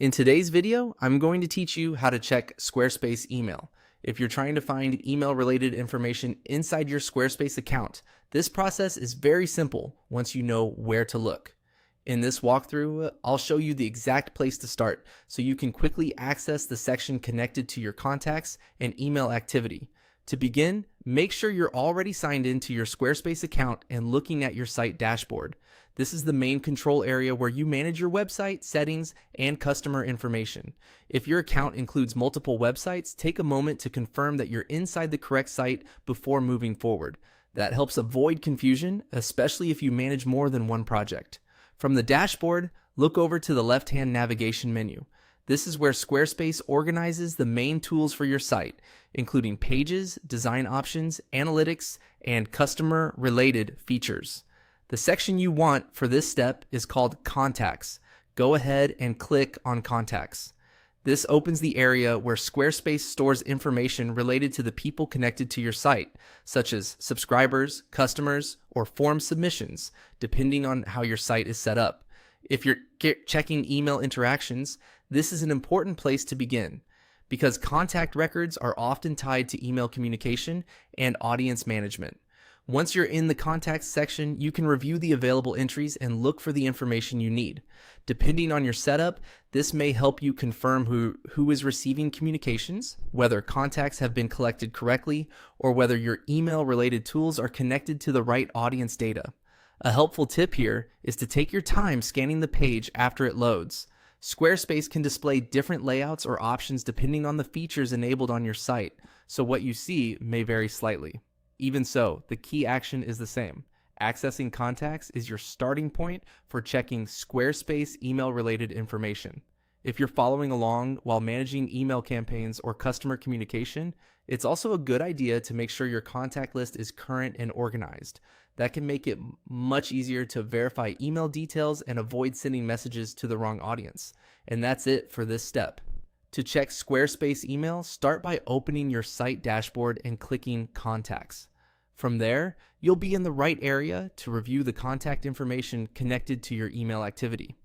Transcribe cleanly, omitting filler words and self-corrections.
In today's video, I'm going to teach you how to check Squarespace email. If you're trying to find email-related information inside your Squarespace account, this process is very simple once you know where to look. In this walkthrough, I'll show you the exact place to start so you can quickly access the section connected to your contacts and email activity. To begin, make sure you're already signed into your Squarespace account and looking at your site dashboard. This is the main control area where you manage your website, settings, and customer information. If your account includes multiple websites, take a moment to confirm that you're inside the correct site before moving forward. That helps avoid confusion, especially if you manage more than one project. From the dashboard, look over to the left-hand navigation menu. This is where Squarespace organizes the main tools for your site, including pages, design options, analytics, and customer-related features. The section you want for this step is called Contacts. Go ahead and click on Contacts. This opens the area where Squarespace stores information related to the people connected to your site, such as subscribers, customers, or form submissions, depending on how your site is set up. If you're checking email interactions, this is an important place to begin, because contact records are often tied to email communication and audience management. Once you're in the contacts section, you can review the available entries and look for the information you need. Depending on your setup, this may help you confirm who is receiving communications, whether contacts have been collected correctly, or whether your email-related tools are connected to the right audience data. A helpful tip here is to take your time scanning the page after it loads. Squarespace can display different layouts or options depending on the features enabled on your site, so what you see may vary slightly. Even so, the key action is the same. Accessing contacts is your starting point for checking Squarespace email-related information. If you're following along while managing email campaigns or customer communication, it's also a good idea to make sure your contact list is current and organized. That can make it much easier to verify email details and avoid sending messages to the wrong audience. And that's it for this step. To check Squarespace email, start by opening your site dashboard and clicking Contacts. From there, you'll be in the right area to review the contact information connected to your email activity.